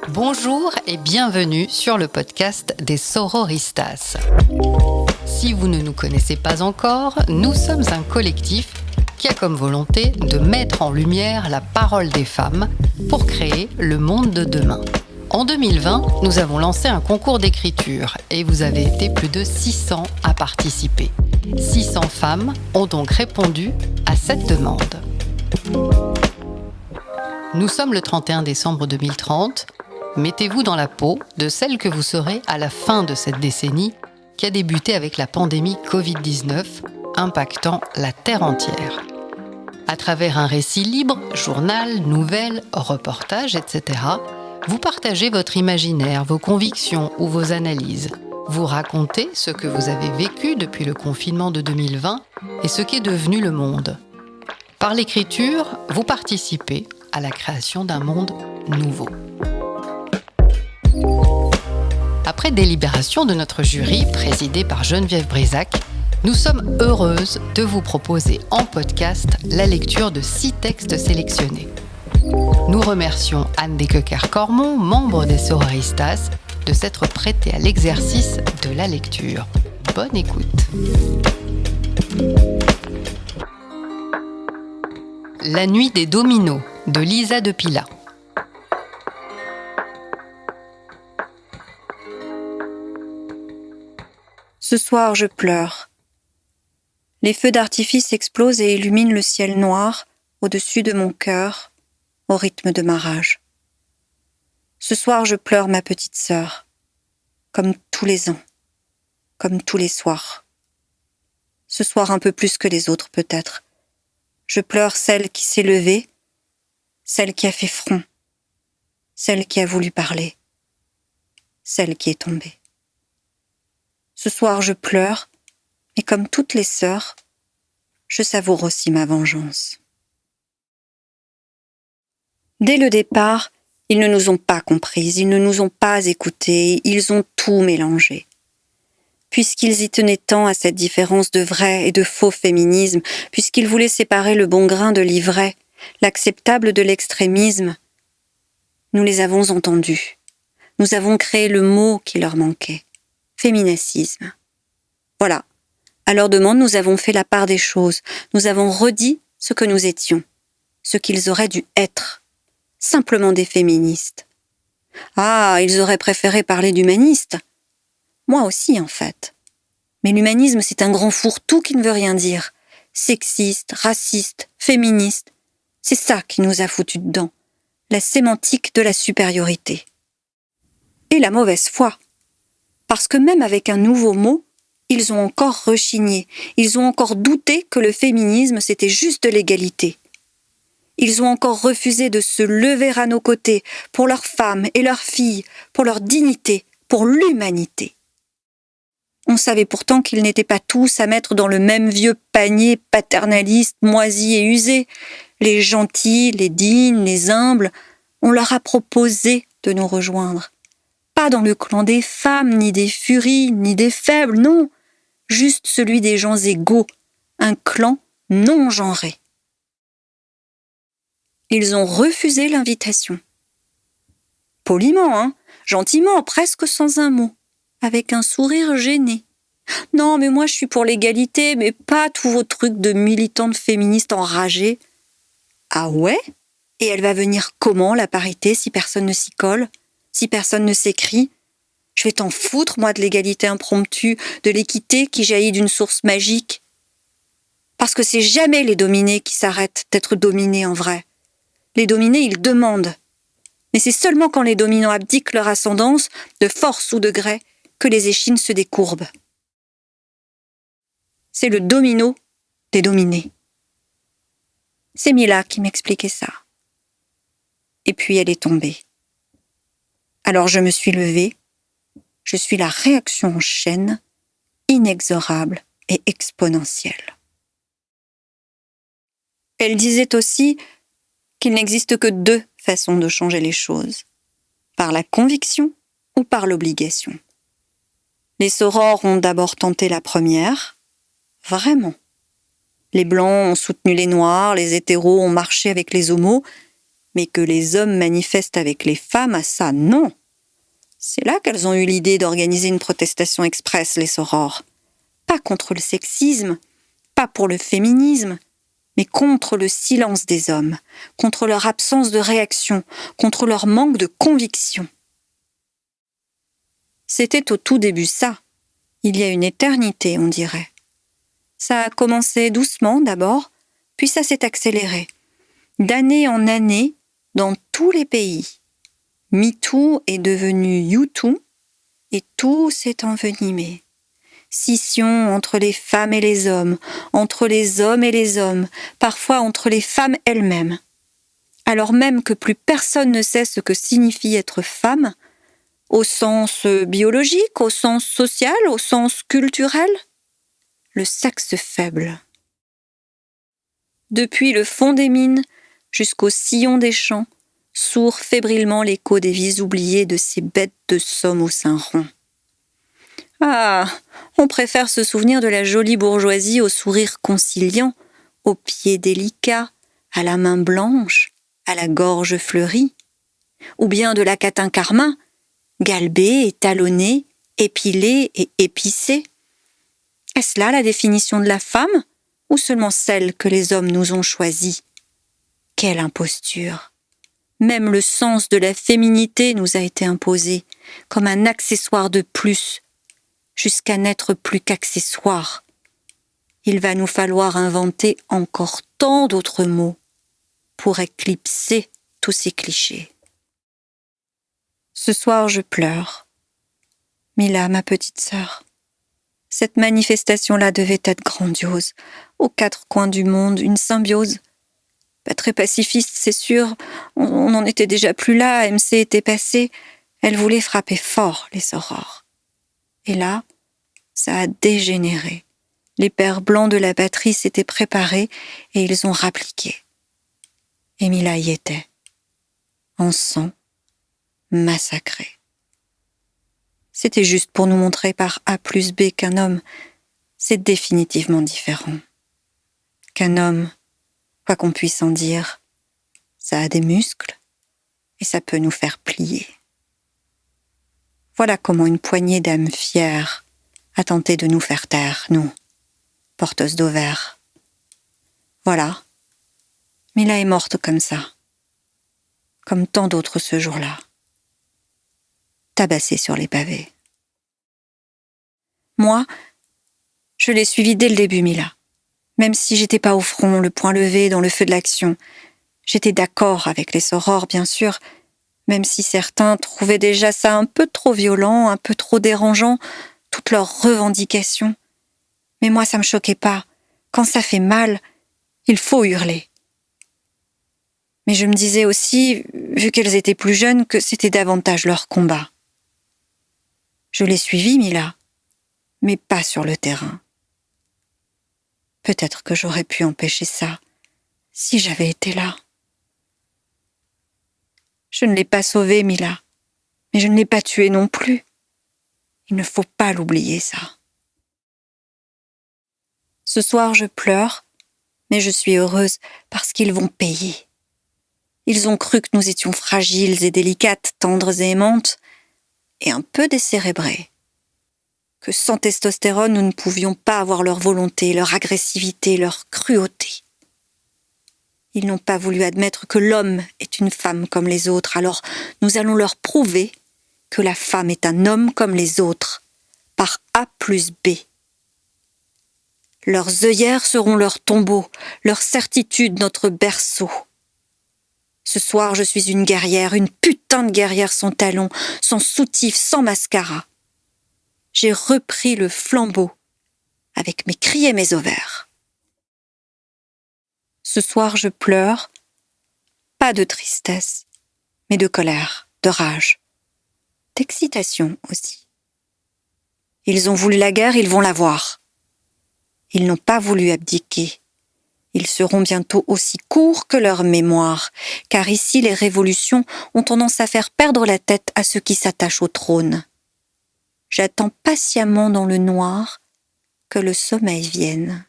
Bonjour et bienvenue sur le podcast des Sororistas. Si vous ne nous connaissez pas encore, nous sommes un collectif qui a comme volonté de mettre en lumière la parole des femmes pour créer le monde de demain. En 2020, nous avons lancé un concours d'écriture et vous avez été plus de 600 à participer. 600 femmes ont donc répondu à cette demande. Nous sommes le 31 décembre 2030. Mettez-vous dans la peau de celle que vous serez à la fin de cette décennie qui a débuté avec la pandémie Covid-19, impactant la Terre entière. À travers un récit libre, journal, nouvelles, reportages, etc., vous partagez votre imaginaire, vos convictions ou vos analyses. Vous racontez ce que vous avez vécu depuis le confinement de 2020 et ce qu'est devenu le monde. Par l'écriture, vous participez à la création d'un monde nouveau. Après délibération de notre jury, présidé par Geneviève Brisac, nous sommes heureuses de vous proposer en podcast la lecture de 6 textes sélectionnés. Nous remercions Anne Desquequer-Cormon, membre des Sororistas, de s'être prêtée à l'exercice de la lecture. Bonne écoute. La nuit des dominos de Lisa de Pila. Ce soir, je pleure. Les feux d'artifice explosent et illuminent le ciel noir au-dessus de mon cœur, au rythme de ma rage. Ce soir, je pleure ma petite sœur, comme tous les ans, comme tous les soirs. Ce soir, un peu plus que les autres, peut-être. Je pleure celle qui s'est levée, celle qui a fait front, celle qui a voulu parler, celle qui est tombée. Ce soir, je pleure, mais comme toutes les sœurs, je savoure aussi ma vengeance. Dès le départ, ils ne nous ont pas comprises, ils ne nous ont pas écoutées, ils ont tout mélangé. Puisqu'ils y tenaient tant à cette différence de vrai et de faux féminisme, puisqu'ils voulaient séparer le bon grain de l'ivraie, l'acceptable de l'extrémisme, nous les avons entendus. Nous avons créé le mot qui leur manquait. Féminacisme. Voilà. À leur demande, nous avons fait la part des choses. Nous avons redit ce que nous étions, ce qu'ils auraient dû être. Simplement des féministes. Ah, ils auraient préféré parler d'humanistes. Moi aussi, en fait. Mais l'humanisme, c'est un grand fourre-tout qui ne veut rien dire. Sexiste, raciste, féministe. C'est ça qui nous a foutus dedans. La sémantique de la supériorité. Et la mauvaise foi. Parce que même avec un nouveau mot, ils ont encore rechigné, ils ont encore douté que le féminisme c'était juste de l'égalité. Ils ont encore refusé de se lever à nos côtés pour leurs femmes et leurs filles, pour leur dignité, pour l'humanité. On savait pourtant qu'ils n'étaient pas tous à mettre dans le même vieux panier paternaliste, moisi et usé. Les gentils, les dignes, les humbles, on leur a proposé de nous rejoindre. Pas dans le clan des femmes, ni des furies, ni des faibles, non. Juste celui des gens égaux, un clan non genré. Ils ont refusé l'invitation. Poliment, gentiment, presque sans un mot, avec un sourire gêné. Non, mais moi je suis pour l'égalité, mais pas tous vos trucs de militantes féministes enragées. Ah ouais ? Et elle va venir comment, la parité, si personne ne s'y colle ? Si personne ne s'écrit, je vais t'en foutre, moi, de l'égalité impromptue, de l'équité qui jaillit d'une source magique. Parce que c'est jamais les dominés qui s'arrêtent d'être dominés en vrai. Les dominés, ils demandent. Mais c'est seulement quand les dominants abdiquent leur ascendance, de force ou de gré, que les échines se décourbent. C'est le domino des dominés. C'est Mila qui m'expliquait ça. Et puis elle est tombée. Alors je me suis levée, je suis la réaction en chaîne, inexorable et exponentielle. Elle disait aussi qu'il n'existe que 2 façons de changer les choses, par la conviction ou par l'obligation. Les sorors ont d'abord tenté la première, vraiment. Les blancs ont soutenu les noirs, les hétéros ont marché avec les homos, Mais que les hommes manifestent avec les femmes, à ça, non. C'est là qu'elles ont eu l'idée d'organiser une protestation express, les sorores. Pas contre le sexisme, pas pour le féminisme, mais contre le silence des hommes, contre leur absence de réaction, contre leur manque de conviction. C'était au tout début ça, il y a une éternité, on dirait. Ça a commencé doucement d'abord, puis ça s'est accéléré. D'année en année, dans tous les pays. MeToo est devenu YouToo et tout s'est envenimé. Scission entre les femmes et les hommes, entre les hommes et les hommes, parfois entre les femmes elles-mêmes. Alors même que plus personne ne sait ce que signifie être femme, au sens biologique, au sens social, au sens culturel, le sexe faible. Depuis le fond des mines jusqu'au sillon des champs, sourd fébrilement l'écho des vies oubliées de ces bêtes de somme au sein rond. Ah, on préfère se souvenir de la jolie bourgeoisie au sourire conciliant, aux pieds délicats, à la main blanche, à la gorge fleurie, ou bien de la catin carmin, galbée, étalonnée, épilée et épicée. Est-ce là la définition de la femme, ou seulement celle que les hommes nous ont choisie? Quelle imposture! Même le sens de la féminité nous a été imposé, comme un accessoire de plus, jusqu'à n'être plus qu'accessoire. Il va nous falloir inventer encore tant d'autres mots pour éclipser tous ces clichés. Ce soir, je pleure. Mila, ma petite sœur, cette manifestation-là devait être grandiose. Aux quatre coins du monde, une symbiose. Pas très pacifiste, c'est sûr. On n'en était déjà plus là, MC était passé. Elle voulait frapper fort les sorores. Et là, ça a dégénéré. Les pères blancs de la batterie s'étaient préparés et ils ont rappliqué. Et Mila y était. En sang, massacré. C'était juste pour nous montrer par A plus B qu'un homme, c'est définitivement différent. Qu'un homme, quoi qu'on puisse en dire, ça a des muscles et ça peut nous faire plier. Voilà comment une poignée d'âmes fières a tenté de nous faire taire, nous, porteuses d'ovaires. Voilà, Mila est morte comme ça, comme tant d'autres ce jour-là, tabassée sur les pavés. Moi, je l'ai suivie dès le début, Mila. Même si j'étais pas au front, le poing levé dans le feu de l'action. J'étais d'accord avec les sorores, bien sûr, même si certains trouvaient déjà ça un peu trop violent, un peu trop dérangeant, toutes leurs revendications. Mais moi, ça me choquait pas. Quand ça fait mal, il faut hurler. Mais je me disais aussi, vu qu'elles étaient plus jeunes, que c'était davantage leur combat. Je l'ai suivi, Mila, mais pas sur le terrain. Peut-être que j'aurais pu empêcher ça, si j'avais été là. Je ne l'ai pas sauvée, Mila, mais je ne l'ai pas tuée non plus. Il ne faut pas l'oublier, ça. Ce soir, je pleure, mais je suis heureuse parce qu'ils vont payer. Ils ont cru que nous étions fragiles et délicates, tendres et aimantes, et un peu décérébrées. Que sans testostérone, nous ne pouvions pas avoir leur volonté, leur agressivité, leur cruauté. Ils n'ont pas voulu admettre que l'homme est une femme comme les autres, alors nous allons leur prouver que la femme est un homme comme les autres, par A plus B. Leurs œillères seront leurs tombeaux, leur certitude notre berceau. Ce soir, je suis une guerrière, une putain de guerrière sans talons, sans soutif, sans mascara. J'ai repris le flambeau avec mes cris et mes ovaires. Ce soir, je pleure, pas de tristesse, mais de colère, de rage, d'excitation aussi. Ils ont voulu la guerre, ils vont l'avoir. Ils n'ont pas voulu abdiquer. Ils seront bientôt aussi courts que leur mémoire, car ici les révolutions ont tendance à faire perdre la tête à ceux qui s'attachent au trône. J'attends patiemment dans le noir que le sommeil vienne.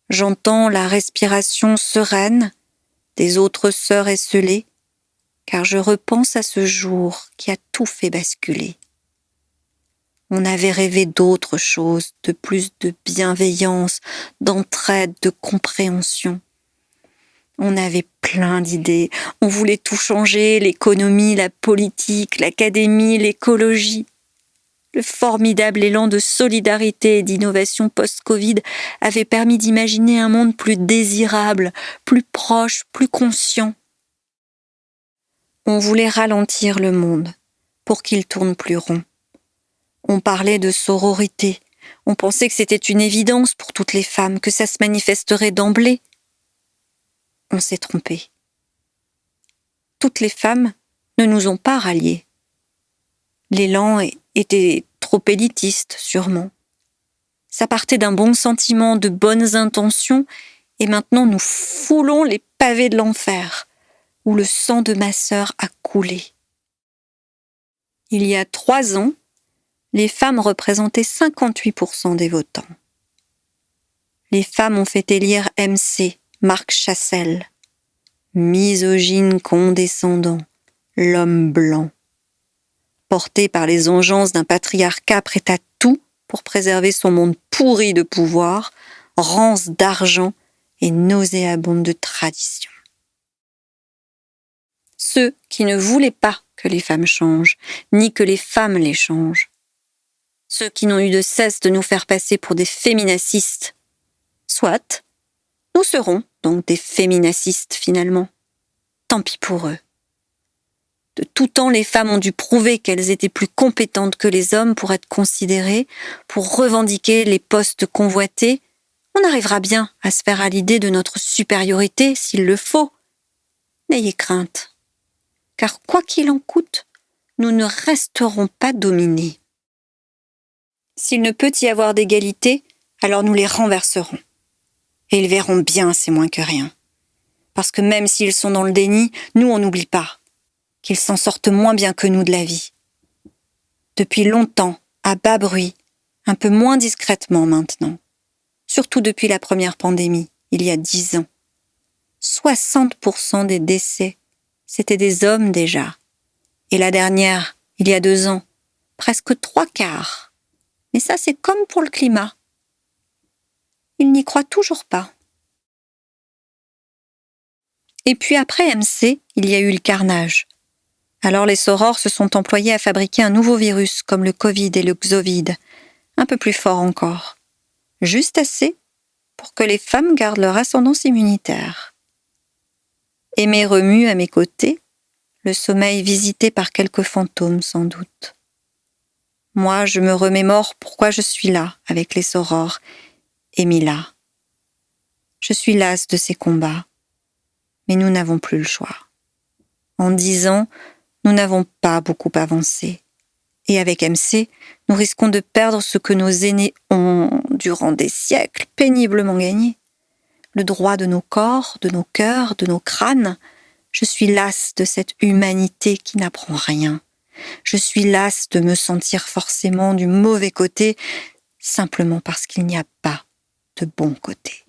J'entends la respiration sereine des autres sœurs esselées, car je repense à ce jour qui a tout fait basculer. On avait rêvé d'autre chose, de plus de bienveillance, d'entraide, de compréhension. On avait plein d'idées, on voulait tout changer, l'économie, la politique, l'académie, l'écologie. Le formidable élan de solidarité et d'innovation post-Covid avait permis d'imaginer un monde plus désirable, plus proche, plus conscient. On voulait ralentir le monde pour qu'il tourne plus rond. On parlait de sororité. On pensait que c'était une évidence pour toutes les femmes, que ça se manifesterait d'emblée. On s'est trompé. Toutes les femmes ne nous ont pas ralliés. L'élan était trop élitiste, sûrement. Ça partait d'un bon sentiment, de bonnes intentions, et maintenant nous foulons les pavés de l'enfer, où le sang de ma sœur a coulé. Il y a 3 ans, les femmes représentaient 58% des votants. Les femmes ont fait élire MC, Marc Chassel, misogyne condescendant, l'homme blanc, porté par les engeances d'un patriarcat prêt à tout pour préserver son monde pourri de pouvoir, rance d'argent et nauséabonde de tradition. Ceux qui ne voulaient pas que les femmes changent, ni que les femmes les changent. Ceux qui n'ont eu de cesse de nous faire passer pour des féminacistes. Soit, nous serons donc des féminacistes finalement. Tant pis pour eux. De tout temps, les femmes ont dû prouver qu'elles étaient plus compétentes que les hommes pour être considérées, pour revendiquer les postes convoités. On arrivera bien à se faire à l'idée de notre supériorité s'il le faut. N'ayez crainte, car quoi qu'il en coûte, nous ne resterons pas dominés. S'il ne peut y avoir d'égalité, alors nous les renverserons. Et ils verront bien, c'est moins que rien. Parce que même s'ils sont dans le déni, nous on n'oublie pas qu'ils s'en sortent moins bien que nous de la vie. Depuis longtemps, à bas bruit, un peu moins discrètement maintenant. Surtout depuis la première pandémie, il y a 10 ans. 60% des décès, c'était des hommes déjà. Et la dernière, il y a 2 ans, presque 3/4. Mais ça, c'est comme pour le climat. Ils n'y croient toujours pas. Et puis après MC, il y a eu le carnage. Alors les sorors se sont employés à fabriquer un nouveau virus, comme le Covid et le Xovid, un peu plus fort encore. Juste assez pour que les femmes gardent leur ascendance immunitaire. Aimé remue à mes côtés, le sommeil visité par quelques fantômes sans doute. Moi, je me remémore pourquoi je suis là avec les sorores et Mila. Je suis lasse de ces combats, mais nous n'avons plus le choix. En 10 ans, nous n'avons pas beaucoup avancé. Et avec MC, nous risquons de perdre ce que nos aînés ont, durant des siècles, péniblement gagné. Le droit de nos corps, de nos cœurs, de nos crânes. Je suis lasse de cette humanité qui n'apprend rien. Je suis lasse de me sentir forcément du mauvais côté, simplement parce qu'il n'y a pas de bon côté.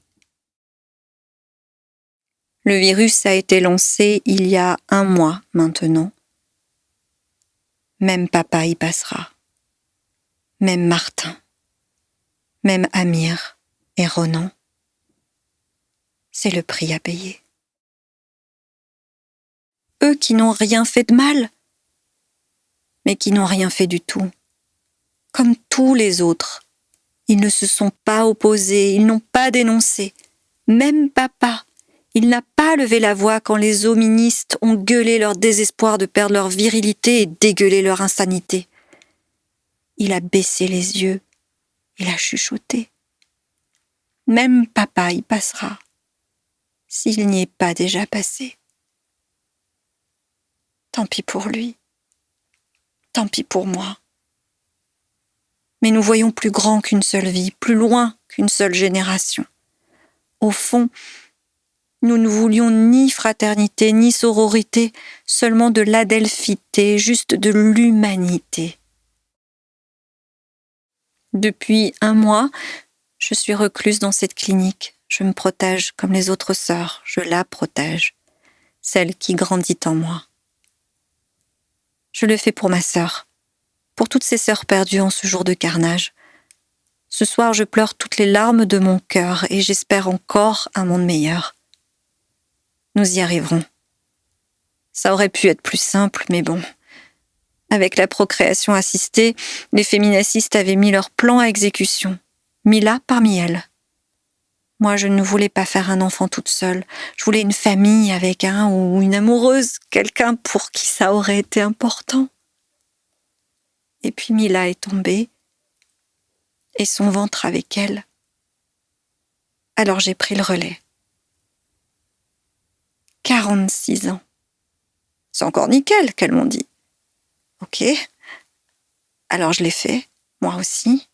Le virus a été lancé il y a 1 mois maintenant. Même papa y passera. Même Martin. Même Amir et Ronan. C'est le prix à payer. Eux qui n'ont rien fait de mal, mais qui n'ont rien fait du tout. Comme tous les autres. Ils ne se sont pas opposés, ils n'ont pas dénoncé. Même papa, il n'a pas levé la voix quand les hoministes ont gueulé leur désespoir de perdre leur virilité et dégueulé leur insanité. Il a baissé les yeux, il a chuchoté. Même papa y passera, s'il n'y est pas déjà passé. Tant pis pour lui. Tant pis pour moi. Mais nous voyons plus grand qu'une seule vie, plus loin qu'une seule génération. Au fond, nous ne voulions ni fraternité, ni sororité, seulement de l'adelphité, juste de l'humanité. Depuis 1 mois, je suis recluse dans cette clinique. Je me protège comme les autres sœurs, je la protège. celle qui grandit en moi. Je le fais pour ma sœur, pour toutes ces sœurs perdues en ce jour de carnage. Ce soir, je pleure toutes les larmes de mon cœur et j'espère encore un monde meilleur. Nous y arriverons. Ça aurait pu être plus simple, mais bon. Avec la procréation assistée, les féminacistes avaient mis leur plan à exécution. Mila parmi elles. Moi, je ne voulais pas faire un enfant toute seule. Je voulais une famille avec un ou une amoureuse, quelqu'un pour qui ça aurait été important. Et puis Mila est tombée, et son ventre avec elle. Alors j'ai pris le relais. 46 ans. C'est encore nickel, qu'elles m'ont dit. Ok. Alors je l'ai fait, moi aussi,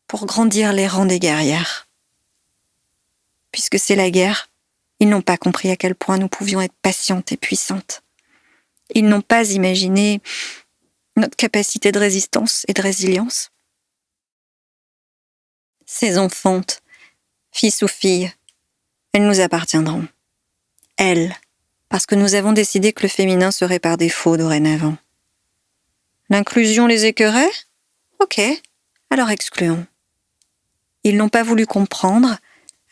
pour grandir les rangs des guerrières. Puisque c'est la guerre, ils n'ont pas compris à quel point nous pouvions être patientes et puissantes. Ils n'ont pas imaginé notre capacité de résistance et de résilience. Ces enfantes, fils ou filles, elles nous appartiendront. Elles, parce que nous avons décidé que le féminin serait par défaut dorénavant. L'inclusion les écœurait ? Ok, alors excluons. Ils n'ont pas voulu comprendre,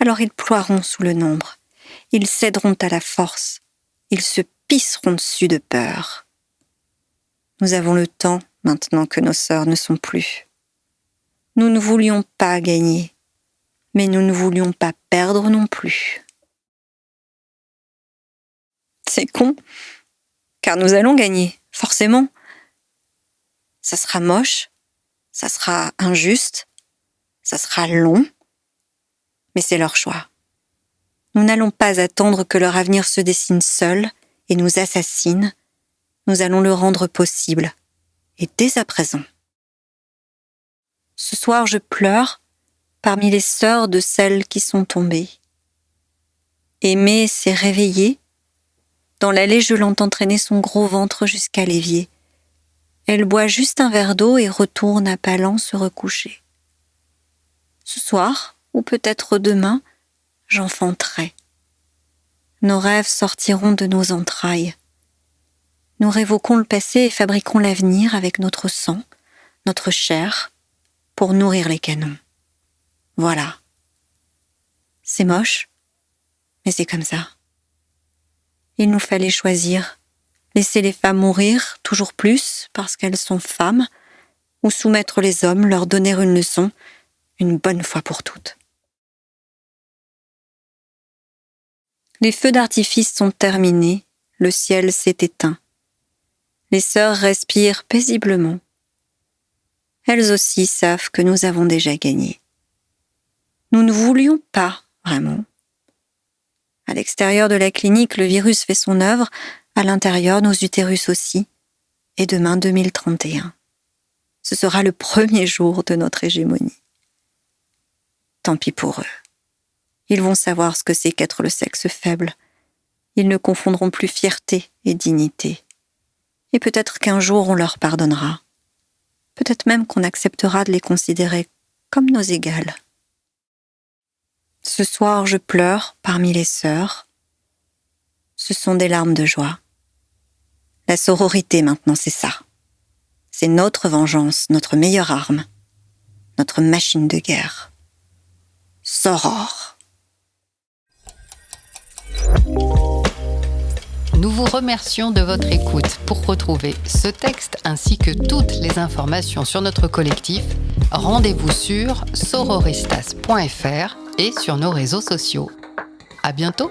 alors ils ploieront sous le nombre. Ils céderont à la force. Ils se pisseront dessus de peur. Nous avons le temps, maintenant que nos sœurs ne sont plus. Nous ne voulions pas gagner, mais nous ne voulions pas perdre non plus. C'est con, car nous allons gagner, forcément. Ça sera moche, ça sera injuste, ça sera long, mais c'est leur choix. Nous n'allons pas attendre que leur avenir se dessine seul et nous assassine. Nous allons le rendre possible, et dès à présent. Ce soir, je pleure parmi les sœurs de celles qui sont tombées. Aimée s'est réveillée. Dans l'allée, je l'entends traîner son gros ventre jusqu'à l'évier. Elle boit juste un verre d'eau et retourne à pas lents se recoucher. Ce soir, ou peut-être demain, j'enfanterai. Nos rêves sortiront de nos entrailles. Nous révoquons le passé et fabriquons l'avenir avec notre sang, notre chair, pour nourrir les canons. Voilà. C'est moche, mais c'est comme ça. Il nous fallait choisir, laisser les femmes mourir toujours plus parce qu'elles sont femmes, ou soumettre les hommes, leur donner une leçon, une bonne fois pour toutes. Les feux d'artifice sont terminés, le ciel s'est éteint. Les sœurs respirent paisiblement. Elles aussi savent que nous avons déjà gagné. Nous ne voulions pas, vraiment. À l'extérieur de la clinique, le virus fait son œuvre, à l'intérieur, nos utérus aussi. Et demain, 2031. Ce sera le premier jour de notre hégémonie. Tant pis pour eux. Ils vont savoir ce que c'est qu'être le sexe faible. Ils ne confondront plus fierté et dignité. Et peut-être qu'un jour on leur pardonnera. Peut-être même qu'on acceptera de les considérer comme nos égales. Ce soir, je pleure parmi les sœurs. Ce sont des larmes de joie. La sororité maintenant, c'est ça. C'est notre vengeance, notre meilleure arme, notre machine de guerre. Soror. Nous vous remercions de votre écoute. Pour retrouver ce texte ainsi que toutes les informations sur notre collectif, rendez-vous sur sororistas.fr et sur nos réseaux sociaux. À bientôt!